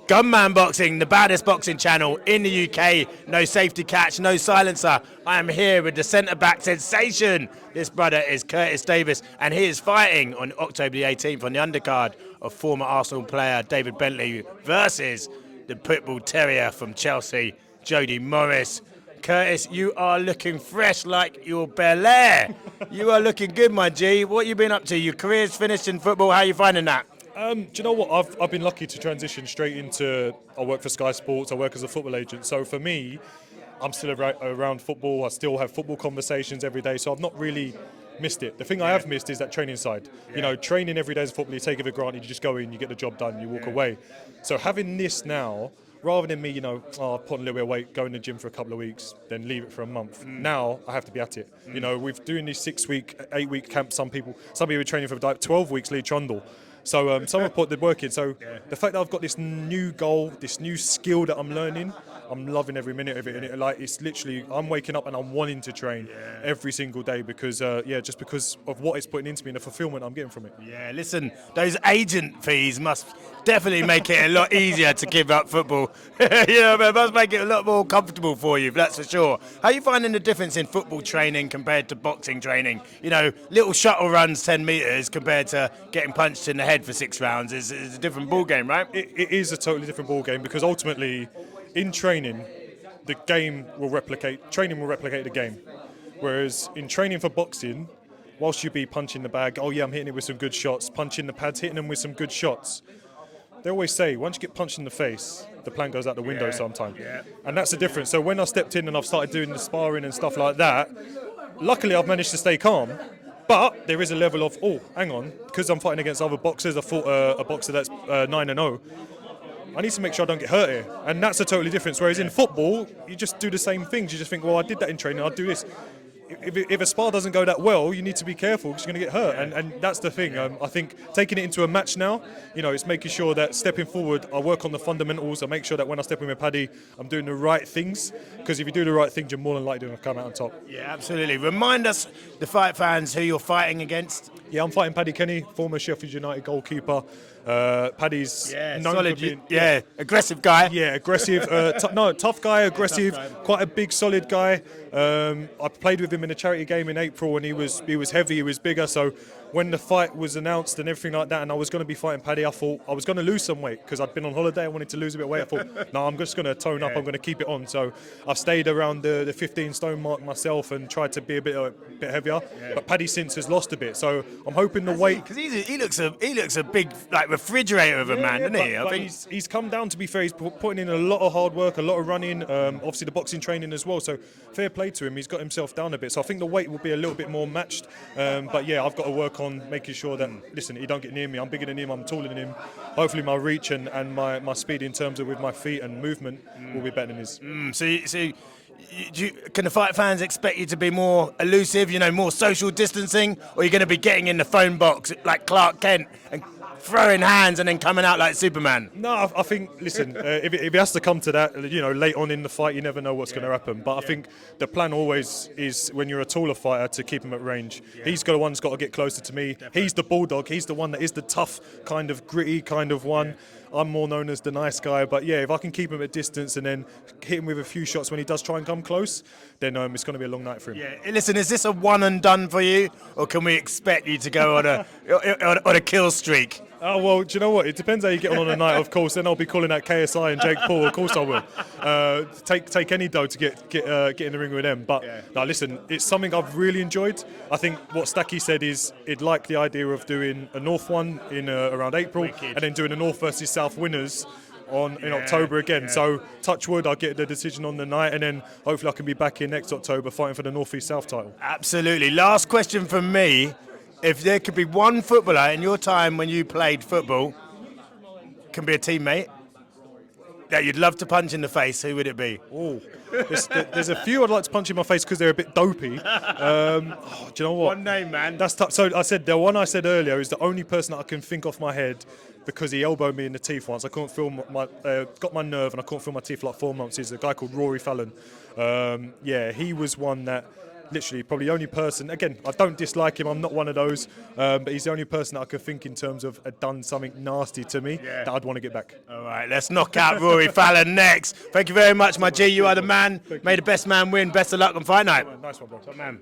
Gunman Boxing, the baddest boxing channel in the UK. No safety catch, no silencer. I am here with the centre-back sensation. This brother is Curtis Davis, and he is fighting on October the 18th on the undercard of former Arsenal player David Bentley versus the Pitbull Terrier from Chelsea, Jody Morris. Curtis, you are looking fresh like your Bel-Air. You are looking good, my G. What you been up to? Your career's finished in football. How are you finding that? Do you know what? I've been lucky to transition straight into. I work for Sky Sports. I work as a football agent. So for me, I'm still around football. I still have football conversations every day. So I've not really missed it. The thing I have missed is that training side. You know, training every day as a footballer, you take it for granted. You just go in, you get the job done, you walk away. So having this now, rather than me, put on a little bit of weight, go in the gym for a couple of weeks, then leave it for a month. Now I have to be at it. You know, we're doing these 6-week, 8-week camps. Some people are training for like 12 weeks, Lee Trundle. So some have put the work in. So the fact that I've got this new goal, this new skill that I'm learning, I'm loving every minute of it. And it's literally, I'm waking up and I'm wanting to train every single day because, just because of what it's putting into me and the fulfillment I'm getting from it. Yeah, listen, those agent fees must definitely make it a lot easier to give up football. It must make it a lot more comfortable for you, that's for sure. How are you finding the difference in football training compared to boxing training? You know, little shuttle runs 10 metres compared to getting punched in the head for 6 rounds is a different ball game, right? It is a totally different ball game because ultimately, in training, training will replicate the game. Whereas in training for boxing, whilst you be punching the bag, I'm hitting it with some good shots, punching the pads, hitting them with some good shots. They always say, once you get punched in the face, the plan goes out the window sometimes. Yeah. And that's the difference. So when I stepped in and I've started doing the sparring and stuff like that, luckily I've managed to stay calm. But there is a level of, hang on, because I'm fighting against other boxers. I fought a boxer that's 9-0. I need to make sure I don't get hurt here. And that's a totally difference. Whereas in football, you just do the same things. You just think, I did that in training, I'll do this. If a spar doesn't go that well, you need to be careful because you're going to get hurt. And that's the thing. I think taking it into a match now, it's making sure that stepping forward, I work on the fundamentals. I make sure that when I step in with Paddy, I'm doing the right things. Because if you do the right things, you're more than likely to come out on top. Yeah, absolutely. Remind us, the fight fans, who you're fighting against. Yeah, I'm fighting Paddy Kenny, former Sheffield United goalkeeper. Paddy's solid, aggressive guy. Yeah, aggressive. Tough guy, aggressive. Quite a big, solid guy. I played with him in a charity game in April, and he was heavy, he was bigger. So when the fight was announced and everything like that, and I was going to be fighting Paddy, I thought I was going to lose some weight because I'd been on holiday. I wanted to lose a bit of weight. I thought, no, I'm just going to tone up. I'm going to keep it on. So I've stayed around the 15 stone mark myself and tried to be a bit heavier. But Paddy since has lost a bit. So I'm hoping the weight, because he looks a big refrigerator of a man, doesn't he? I think he's come down, to be fair. He's putting in a lot of hard work, a lot of running, obviously the boxing training as well. So fair play to him. He's got himself down a bit. So I think the weight will be a little bit more matched. But yeah, I've got to work on making sure that, listen, he don't get near me. I'm bigger than him. I'm taller than him. Hopefully my reach and my speed in terms of with my feet and movement will be better than his. Can the fight fans expect you to be more elusive, more social distancing, or are you going to be getting in the phone box like Clark Kent and throwing hands and then coming out like Superman? No, I think, listen, if it has to come to that, late on in the fight, you never know what's going to happen. But I think the plan always is, when you're a taller fighter, to keep him at range. He's got to get closer to me. Definitely. He's the bulldog. He's the one that is the tough, kind of gritty kind of one. I'm more known as the nice guy, but yeah, if I can keep him at distance and then hit him with a few shots when he does try and come close, then it's going to be a long night for him. Yeah, listen, is this a one and done for you, or can we expect you to go on a kill streak? Oh, well, do you know what? It depends how you get on a night, of course. Then I'll be calling out KSI and Jake Paul. Of course I will. Take any dough to get in the ring with them. But no, listen, it's something I've really enjoyed. I think what Stacky said is he'd like the idea of doing a North one in around April, and then doing a North versus South winners in October again. Yeah. So touch wood, I'll get the decision on the night, and then hopefully I can be back in next October fighting for the North East South title. Absolutely. Last question from me. If there could be one footballer in your time when you played football, can be a teammate, that you'd love to punch in the face, who would it be? Oh, there's a few I'd like to punch in my face because they're a bit dopey. Do you know what? One name, man. That's tough. So I said, the one I said earlier is the only person that I can think off my head because he elbowed me in the teeth once. I couldn't feel got my nerve and I couldn't feel my teeth for like 4 months. He's a guy called Rory Fallon. He was one that literally probably the only person. Again, I don't dislike him. I'm not one of those, but he's the only person that I could think in terms of done something nasty to me that I'd want to get back. All right, let's knock out Rory Fallon next. Thank you very much, my G. You are the man. May the best man win. Best of luck on fight night. Nice one, bro. Top man.